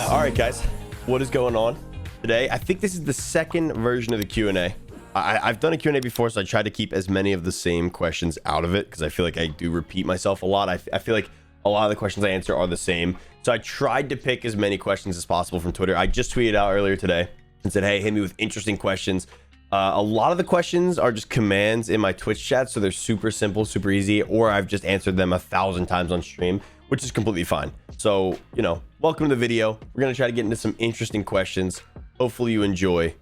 All right, guys, what is going on today? I think this is the second version of the Q&A. I've done a Q&A before, so I tried to keep as many of the same questions out of it because I feel like I do repeat myself a lot. I feel like a lot of the questions I answer are the same. So I tried to pick as many questions as possible from Twitter. I just tweeted out earlier today and said, hey, hit me with interesting questions. A lot of the questions are just commands in my Twitch chat, so they're super simple, super easy, or I've just answered them 1,000 times on stream, which is completely fine. So, you know, welcome to the video. We're going to try to get into some interesting questions. Hopefully you enjoy.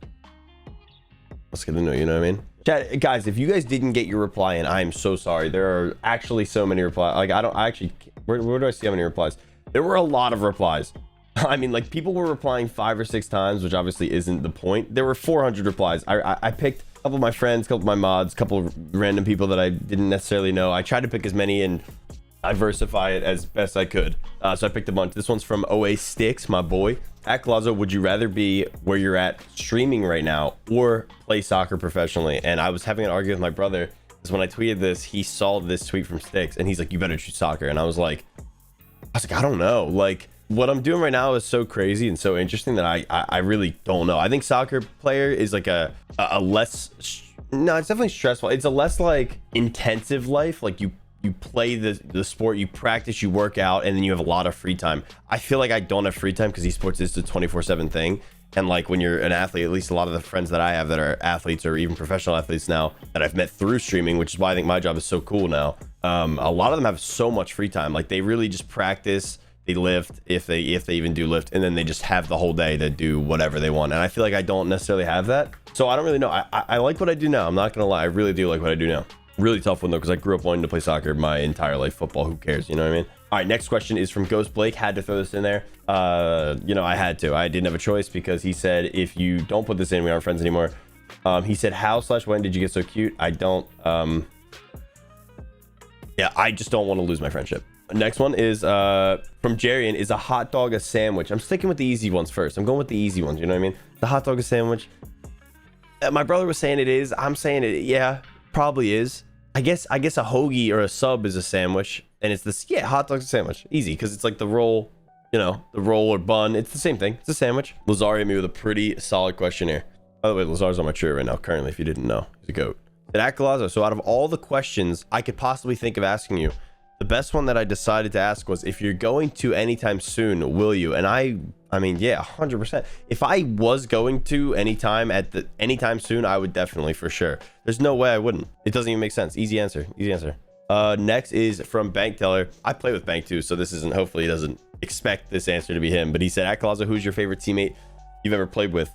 Let's get into it, you know what I mean? Chat, guys, if you guys didn't get your reply in, I am so sorry. There are actually so many replies. Like, where do I see how many replies? There were a lot of replies. I mean, like, people were replying 5 or 6 times, which obviously isn't the point. There were 400 replies. I picked a couple of my friends, a couple of my mods, a couple of random people that I didn't necessarily know. I tried to pick as many and diversify it as best I could. So I picked a bunch. This one's from OA Sticks, my boy. At Co1azo, would you rather be where you're at streaming right now or play soccer professionally? And I was having an argument with my brother because when I tweeted this, he saw this tweet from Sticks and he's like, you better choose soccer. And I was like, I don't know. Like, what I'm doing right now is so crazy and so interesting that I really don't know. I think soccer player is like a less, no, it's definitely stressful. It's a less like intensive life. Like you play the sport, you practice, you work out, and then you have a lot of free time. I feel like I don't have free time because esports is the 24/7 thing. And like when you're an athlete, at least a lot of the friends that I have that are athletes or even professional athletes now that I've met through streaming, which is why I think my job is so cool now. A lot of them have so much free time. Like they really just practice, they lift if they even do lift, and then they just have the whole day to do whatever they want. And I feel like I don't necessarily have that. So I don't really know. I like what I do now. I'm not gonna lie. I really do like what I do now. Really tough one though, because I grew up wanting to play soccer my entire life. Football, who cares? You know what I mean? All right, next question is from Ghost Blake. Had to throw this in there. You know, I had to. I didn't have a choice because he said, if you don't put this in, we aren't friends anymore. He said, how/when did you get so cute? I don't. Yeah, I just don't want to lose my friendship. Next one is from Jarian. Is a hot dog a sandwich? I'm sticking with the easy ones first. I'm going with the easy ones. You know what I mean? The hot dog a sandwich. My brother was saying it is. I'm saying it. Yeah, probably is. I guess a hoagie or a sub is a sandwich, and it's this. Yeah, hot dog's a sandwich. Easy, because it's like the roll. You know, the roll or bun. It's the same thing. It's a sandwich. Lazar hit me with a pretty solid question here. By the way, Lazar's on my tree right now. Currently, if you didn't know, he's a goat. At Co1azo. So out of all the questions I could possibly think of asking you, the best one that I decided to ask was, if you're going to anytime soon, will you? And I mean, yeah, 100%. If I was going to anytime soon, I would definitely, for sure. There's no way I wouldn't. It doesn't even make sense. Easy answer. Easy answer. Next is from Bank Teller. I play with Bank too, so this isn't, hopefully he doesn't expect this answer to be him, but he said, at Co1azo, who's your favorite teammate you've ever played with?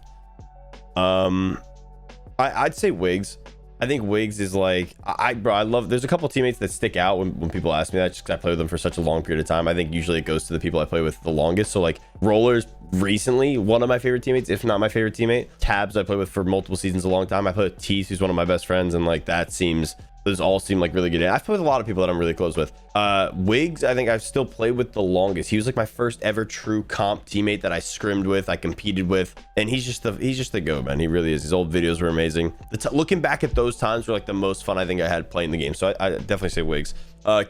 I'd say Wiggs. I think Wiggs is like, bro, I love, there's a couple teammates that stick out when people ask me that, just because I play with them for such a long period of time. I think usually it goes to the people I play with the longest. So like Rollers, recently one of my favorite teammates, if not my favorite teammate. Tabs, I play with for multiple seasons, a long time. I play with Tease, who's one of my best friends, and like those all seem like really good. I've played with a lot of people that I'm really close with. Wiggs, I think I've still played with the longest. He was like my first ever true comp teammate that I scrimmed with, I competed with, and he's just the go, man. He really is. His old videos were amazing. Looking back at those times were like the most fun I think I had playing the game. So I definitely say Wiggs.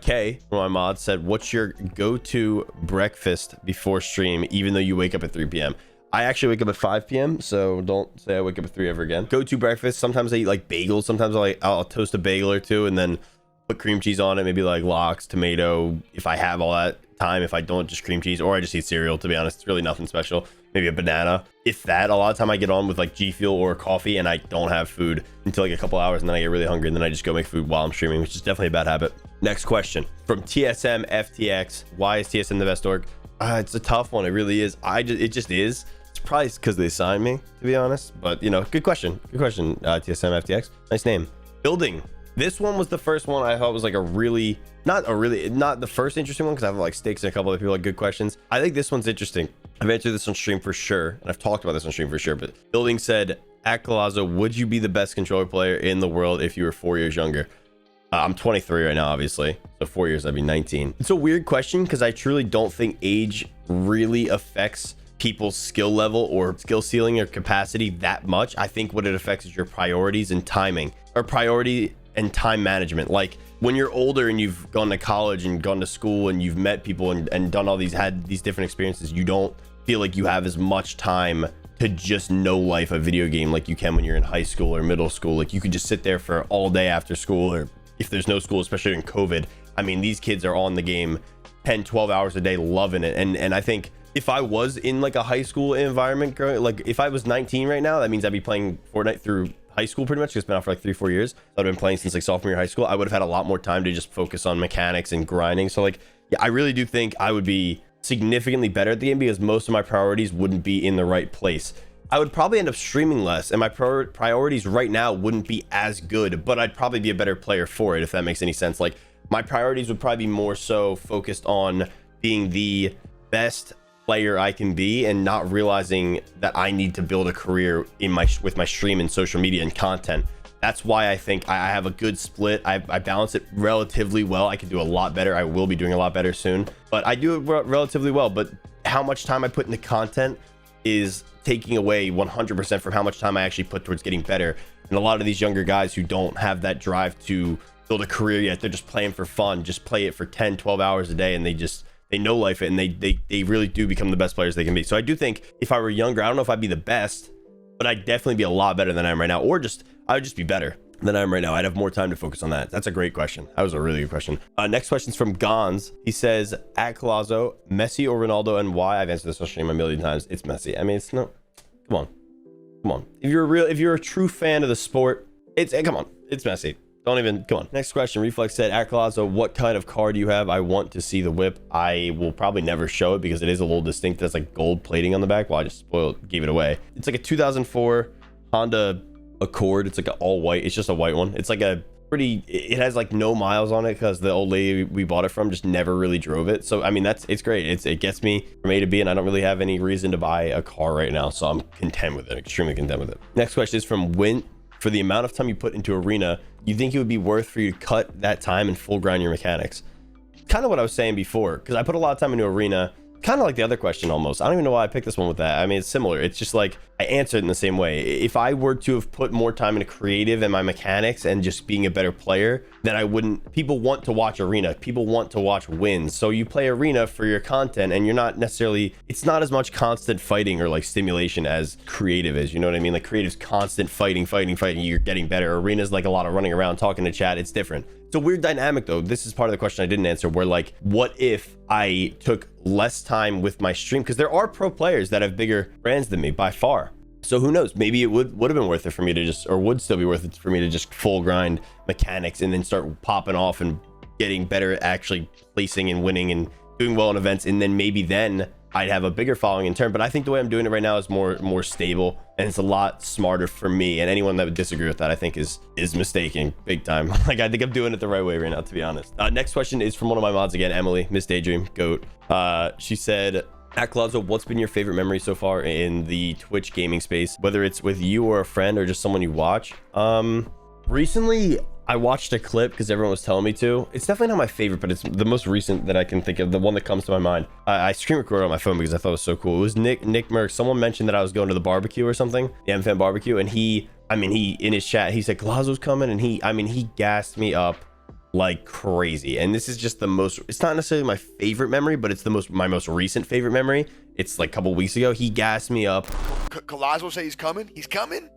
Kay from my mod said, what's your go-to breakfast before stream, even though you wake up at 3 p.m.? I actually wake up at 5 p.m. so don't say I wake up at 3 ever again. Go-to breakfast. Sometimes I eat like bagels. Sometimes I'll toast a bagel or two and then put cream cheese on it. Maybe like lox, tomato, if I have all that time. If I don't, just cream cheese, or I just eat cereal. To be honest, it's really nothing special. Maybe a banana. If that, a lot of time I get on with like G Fuel or coffee and I don't have food until like a couple hours, and then I get really hungry and then I just go make food while I'm streaming, which is definitely a bad habit. Next question from TSM FTX. Why is TSM the best org? It's a tough one. It really is. It just is. It's probably because they signed me, to be honest. But, you know, good question. Good question, TSM FTX. Nice name. Building. This one was the first one I thought was like not the first interesting one, because I have like Stakes and a couple other people like good questions. I think this one's interesting. I've answered this on stream for sure, and I've talked about this on stream for sure. But Building said, at Co1azo, would you be the best controller player in the world if you were 4 years younger? I'm 23 right now, obviously. So 4 years, I'd be 19. It's a weird question because I truly don't think age really affects people's skill level or skill ceiling or capacity that much. I think what it affects is your priorities and timing, or priority and time management. Like when you're older and you've gone to college and gone to school and you've met people and done all these, had these different experiences, you don't feel like you have as much time to just know life a video game like you can when you're in high school or middle school. Like you could just sit there for all day after school, or if there's no school, especially in COVID. I mean, these kids are on the game 10-12 hours a day, loving it. And I think if I was in like a high school environment growing, like if I was 19 right now, that means I'd be playing Fortnite through high school pretty much. It's been out for like 3-4 years. I've been playing since like sophomore year of high school. I would have had a lot more time to just focus on mechanics and grinding. So like, yeah, I really do think I would be significantly better at the game because most of my priorities wouldn't be in the right place. I would probably end up streaming less, and my priorities right now wouldn't be as good, but I'd probably be a better player for it, if that makes any sense. Like my priorities would probably be more so focused on being the best player I can be, and not realizing that I need to build a career in with my stream and social media and content. That's why I think I have a good split. I balance it relatively well. I can do a lot better. I will be doing a lot better soon, but I do it relatively well. But how much time I put into content is taking away 100% from how much time I actually put towards getting better. And a lot of these younger guys who don't have that drive to build a career yet, they're just playing for fun, just play it for 10-12 hours a day, and they know life it, and they really do become the best players they can be. So I do think if I were younger, I don't know if I'd be the best, but I'd definitely be a lot better than I am right now, or I would just be better than I am right now. I'd have more time to focus on that. That's a great question. That was a really good question. Next question's from Gons. He says, at Co1azo, Messi or Ronaldo, and why? I've answered this on stream a million times. It's Messi. I mean, it's no, come on. If you're a true fan of the sport, come on, it's Messi. Don't even, come on. Next question. Reflex said, at Co1azo, what kind of car do you have? I want to see the whip. I will probably never show it because it is a little distinct. There's like gold plating on the back. Well, I just gave it away. It's like a 2004 Honda Accord. It's like an all white. It's just a white one. It's like it has like no miles on it because the old lady we bought it from just never really drove it. So I mean, it's great. It gets me from A to B, and I don't really have any reason to buy a car right now, so I'm content with it, extremely content with it. Next question is from Wint. For the amount of time you put into arena, you think it would be worth for you to cut that time and full grind your mechanics? Kind of what I was saying before, because I put a lot of time into arena, kind of like the other question almost. I don't even know why I picked this one with that. I mean, it's similar. It's just like I answered in the same way. If I were to have put more time into creative and my mechanics and just being a better player, then I wouldn't. People want to watch arena. People want to watch wins. So you play arena for your content, and you're not necessarily, it's not as much constant fighting or like stimulation as creative is. You know what I mean? Like creative's constant fighting. You're getting better. Arena's like a lot of running around, talking to chat. It's different. It's a weird dynamic though. This is part of the question I didn't answer, where like, what if I took less time with my stream? Because there are pro players that have bigger brands than me by far. So who knows? Maybe it would have been worth it for me to just, or would still be worth it for me to just full grind mechanics and then start popping off and getting better at actually placing and winning and doing well in events. And then maybe then I'd have a bigger following in turn. But I think the way I'm doing it right now is more stable, and it's a lot smarter for me. And anyone that would disagree with that, I think is mistaken big time. Like I think I'm doing it the right way right now, to be honest. Next question is from one of my mods again, Emily, Miss Daydream, GOAT. She said, at Co1azo, what's been your favorite memory so far in the Twitch gaming space, whether it's with you or a friend or just someone you watch? Recently I watched a clip because everyone was telling me to. It's definitely not my favorite, but it's the most recent that I can think of, the one that comes to my mind. I screen recorded on my phone because I thought it was so cool. It was Nick Merck. Someone mentioned that I was going to the barbecue or something, the MFan barbecue, and he in his chat, he said Co1azo's coming, and he gassed me up like crazy. And this is just it's not necessarily my favorite memory, but it's my most recent favorite memory. It's like a couple weeks ago. He gassed me up. Co1azo say he's coming.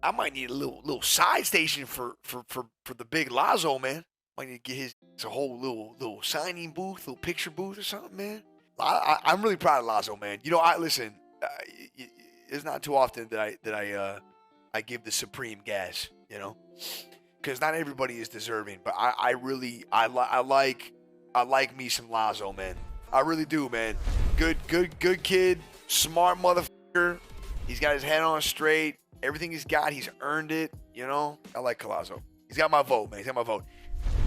I might need a little side station for the big Lazo, man. Might need to get a whole little signing booth, little picture booth or something, man. I'm really proud of Lazo, man. You know, listen. It's not too often that I give the supreme gas, you know, because not everybody is deserving. But I like me some Lazo, man. I really do, man. Good kid, smart motherfucker. He's got his head on straight. Everything he's got, he's earned it, you know? I like Co1azo. He's got my vote, man. He's got my vote.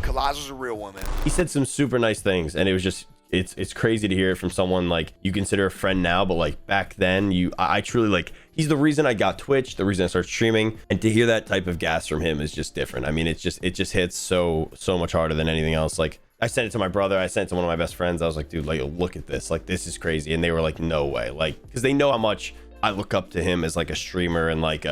Co1azo's a real one, man. He said some super nice things, and it was just, it's crazy to hear it from someone like you consider a friend now, but like back then, I truly like, he's the reason I got Twitch, the reason I started streaming, and to hear that type of gas from him is just different. I mean, it just hits so much harder than anything else. Like, I sent it to my brother, I sent it to one of my best friends. I was like, dude, like, look at this. Like, this is crazy. And they were like, no way. Like, because they know how much I look up to him as like a streamer and like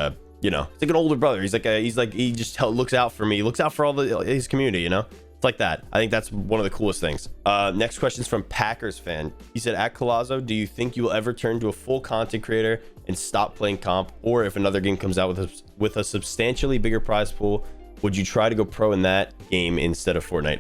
you know, it's like an older brother. He just looks out for me, looks out for all his community, you know. It's like that. I think that's one of the coolest things. Next question is from Packers fan. He said, at Co1azo, do you think you will ever turn to a full content creator and stop playing comp, or if another game comes out with a substantially bigger prize pool, would you try to go pro in that game instead of Fortnite?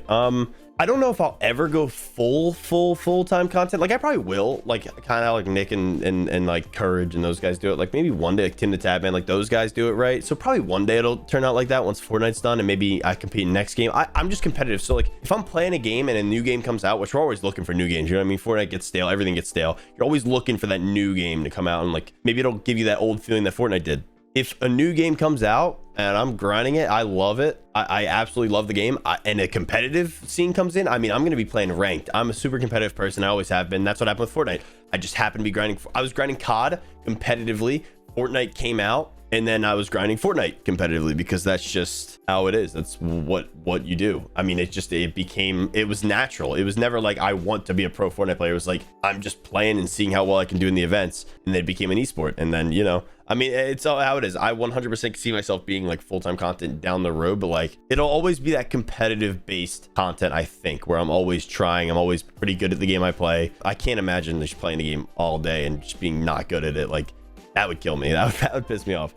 I don't know if I'll ever go full-time content. Like, I probably will, like, kind of like Nick and like Courage and those guys do it. Like, maybe one day, like Tim the Tab Man, like those guys do it, right? So probably one day it'll turn out like that once Fortnite's done, and maybe I compete in next game. I'm just competitive. So like, if I'm playing a game and a new game comes out, which we're always looking for new games, you know what I mean? Fortnite gets stale, everything gets stale. You're always looking for that new game to come out, and like, maybe it'll give you that old feeling that Fortnite did. If a new game comes out and I'm grinding it, I love it. I absolutely love the game. And a competitive scene comes in, I mean, I'm going to be playing ranked. I'm a super competitive person. I always have been. That's what happened with Fortnite. I just happened to be grinding. I was grinding COD competitively. Fortnite came out, and then I was grinding Fortnite competitively because that's just how it is. That's what you do. I mean, it was natural. It was never like I want to be a pro Fortnite player. It was like I'm just playing and seeing how well I can do in the events, and then it became an esport. And then, you know, I mean, it's all how it is. I 100% see myself being like full-time content down the road, but like it'll always be that competitive based content, I think, where I'm always trying. I'm always pretty good at the game I play. I can't imagine just playing the game all day and just being not good at it. Like, that would kill me. That would piss me off.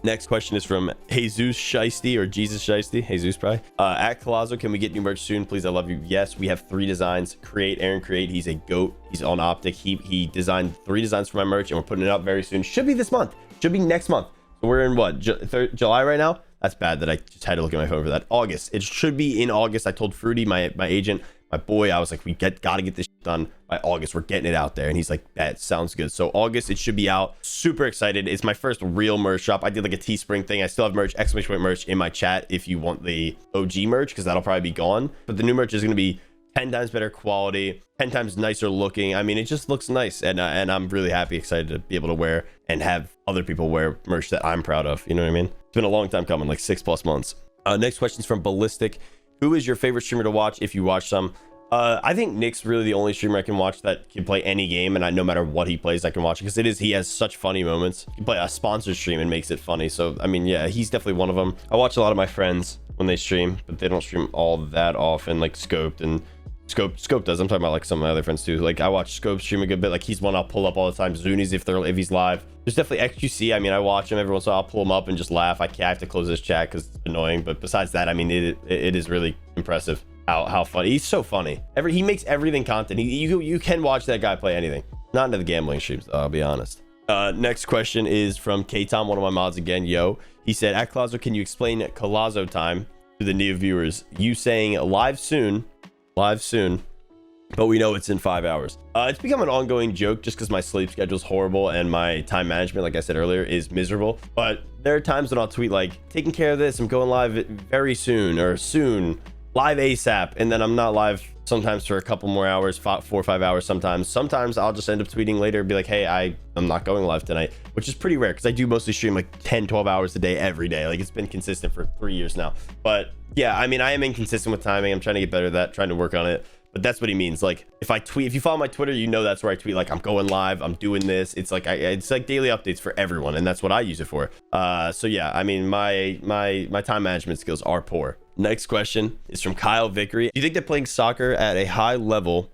Next question is from Jesus Shiesty, or Jesus Shiesty. Jesus probably. At Co1azo, can we get new merch soon, please? I love you. Yes, we have 3 designs. Aaron Create, he's a goat. He's on Optic. He designed 3 designs for my merch, and we're putting it out very soon. Should be this month. Should be next month. So we're in what, July right now? That's bad that I just had to look at my phone for that. August. It should be in August. I told Fruity, my agent, my boy, I was like, gotta get this done by August. We're getting it out there. And he's like, that sounds good. So August, it should be out. Super excited. It's my first real merch shop. I did like a Teespring thing. I still have merch, exclamation point merch in my chat if you want the OG merch, because that'll probably be gone. But the new merch is going to be 10 times better quality, 10 times nicer looking. I mean, it just looks nice. And I'm really happy, excited to be able to wear and have other people wear merch that I'm proud of. You know what I mean? It's been a long time coming, like 6+ months. Next question is from Ballistic. Who is your favorite streamer to watch if you watch some? I think Nick's really the only streamer I can watch that can play any game, and no matter what he plays, I can watch it, because he has such funny moments. He can play a sponsored stream and makes it funny. So I mean, yeah, he's definitely one of them. I watch a lot of my friends when they stream, but they don't stream all that often, like Scoped and Scope does. I'm talking about like some of my other friends too. Like, I watch Scope stream a good bit. Like, he's one I'll pull up all the time. Zuni's if he's live. There's definitely XQC. I mean, I watch him every once in a while. I'll pull him up and just laugh. I have to close this chat because it's annoying. But besides that, I mean, it is really impressive how funny. He's so funny. He makes everything content. You can watch that guy play anything. Not into the gambling streams, though, I'll be honest. Next question is from K-Tom, one of my mods again. Yo, he said, at Co1azo, can you explain Co1azo time to the new viewers? You saying live soon, but we know it's in 5 hours. It's become an ongoing joke just because my sleep schedule is horrible and my time management, like I said earlier, is miserable. But there are times when I'll tweet like, taking care of this, I'm going live very soon, or soon, live ASAP, and then I'm not live sometimes for a couple more hours, 4 or 5 hours sometimes. I'll just end up tweeting later and be like, hey, I'm not going live tonight, which is pretty rare because I do mostly stream like 10-12 hours a day every day. Like, it's been consistent for 3 years now. But yeah, I mean, I am inconsistent with timing. I'm trying to get better at that, trying to work on it. But that's what he means. Like, if you follow my Twitter, you know that's where I tweet like, I'm going live, I'm doing this. It's like it's like daily updates for everyone, and that's what I use it for. So yeah, I mean, my time management skills are poor. Next question is from Kyle Vickery. Do you think that playing soccer at a high level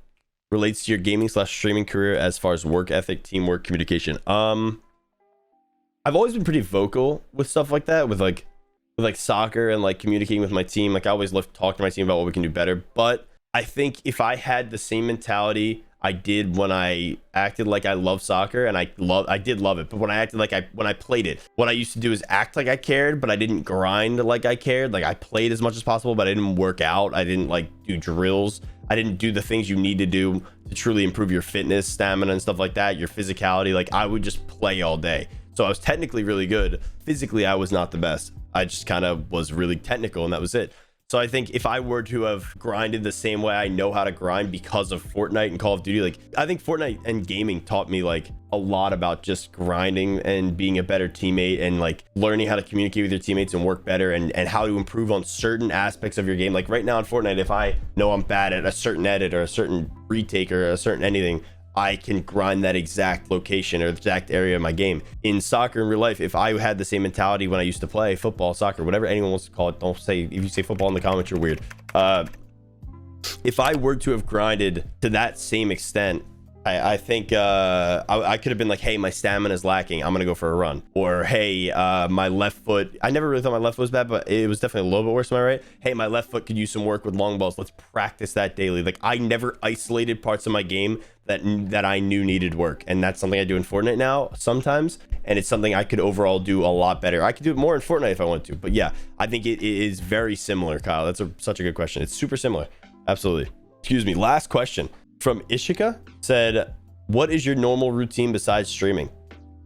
relates to your gaming/streaming career as far as work ethic, teamwork, communication? I've always been pretty vocal with stuff like that, with soccer and like communicating with my team. Like, I always love to talk to my team about what we can do better. But I think if I had the same mentality I did when I acted like I love soccer, and I did love it, but when I acted like when I played it, what I used to do is act like I cared, but I didn't grind like I cared. Like, I played as much as possible, but I didn't work out. I didn't like do drills. I didn't do the things you need to do to truly improve your fitness, stamina, and stuff like that, your physicality. Like, I would just play all day. So I was technically really good. Physically, I was not the best. I just kind of was really technical, and that was it. So I think if I were to have grinded the same way I know how to grind because of Fortnite and Call of Duty, like, I think Fortnite and gaming taught me like a lot about just grinding and being a better teammate, and like learning how to communicate with your teammates and work better, and how to improve on certain aspects of your game. Like, right now in Fortnite, if I know I'm bad at a certain edit or a certain retake or a certain anything, I can grind that exact location or the exact area of my game. In soccer in real life, if I had the same mentality when I used to play football, soccer, whatever anyone wants to call it, don't say, if you say football in the comments, you're weird. If I were to have grinded to that same extent, I think I could have been like, hey, my stamina is lacking, I'm gonna go for a run. Or hey, my left foot, I never really thought my left foot was bad, but it was definitely a little bit worse. Am I right? Hey, my left foot could use some work with long balls, let's practice that daily. Like, I never isolated parts of my game that I knew needed work, and that's something I do in Fortnite now sometimes, and it's something I could overall do a lot better. I could do it more in Fortnite if I want to, but yeah, I think it is very similar, Kyle. That's such a good question. It's super similar. Absolutely. Excuse me. Last question from Ishika said, what is your normal routine besides streaming?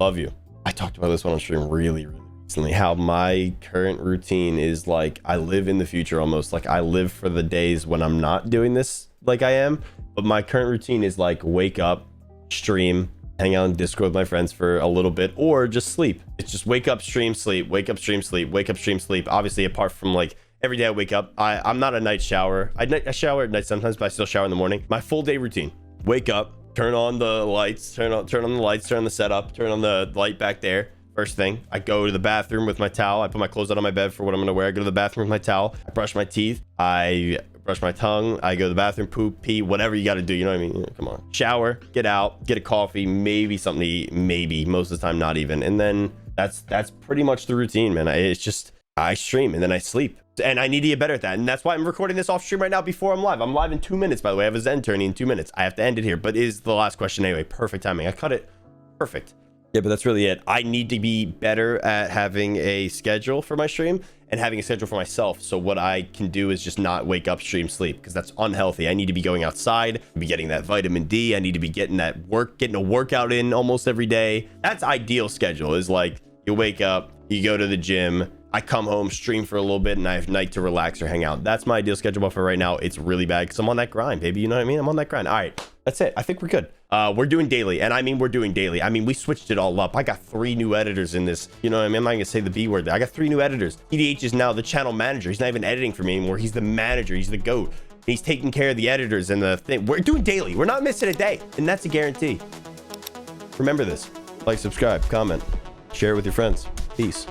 Love you. I talked about this one on stream really recently, how my current routine is like, I live in the future almost. Like, I live for the days when I'm not doing this like I am. But my current routine is like, wake up, stream, hang out on Discord with my friends for a little bit, or just sleep. It's just wake up, stream, sleep, wake up, stream, sleep, wake up, stream, sleep. Obviously, apart from like every day I wake up, I'm not a night shower. I shower at night sometimes, but I still shower in the morning. My full day routine: wake up, turn on the lights, turn on the lights, turn on the setup, turn on the light back there. First thing, I go to the bathroom with my towel. I put my clothes out on my bed for what I'm gonna wear. I go to the bathroom with my towel. I brush my teeth. I brush my tongue. I go to the bathroom, poop, pee, whatever you got to do. You know what I mean? Come on. Shower, get out, get a coffee, maybe something to eat, maybe. Most of the time, not even. And then that's pretty much the routine, man. It's just, I stream and then I sleep. And I need to get better at that. And that's why I'm recording this off stream right now before I'm live. I'm live in 2 minutes, by the way. I have a Zen tourney in 2 minutes. I have to end it here, but it is the last question anyway. Perfect timing. I cut it perfect. Yeah, but that's really it. I need to be better at having a schedule for my stream and having a schedule for myself. So what I can do is just not wake up, stream, sleep, because that's unhealthy. I need to be going outside, be getting that vitamin D. I need to be getting getting a workout in almost every day. That's ideal schedule, is like, you wake up, you go to the gym, I come home, stream for a little bit, and I have night to relax or hang out. That's my ideal schedule, but for right now, it's really bad because I'm on that grind, baby. You know what I mean? I'm on that grind. All right, that's it. I think we're good. We're doing daily, and I mean, we're doing daily. I mean, we switched it all up. I got 3 new editors in this. You know what I mean? I'm not gonna say the B word there. I got 3 new editors. EDH is now the channel manager. He's not even editing for me anymore. He's the manager. He's the GOAT. He's taking care of the editors and the thing. We're doing daily. We're not missing a day, and that's a guarantee. Remember this. Like, subscribe, comment, share it with your friends. Peace.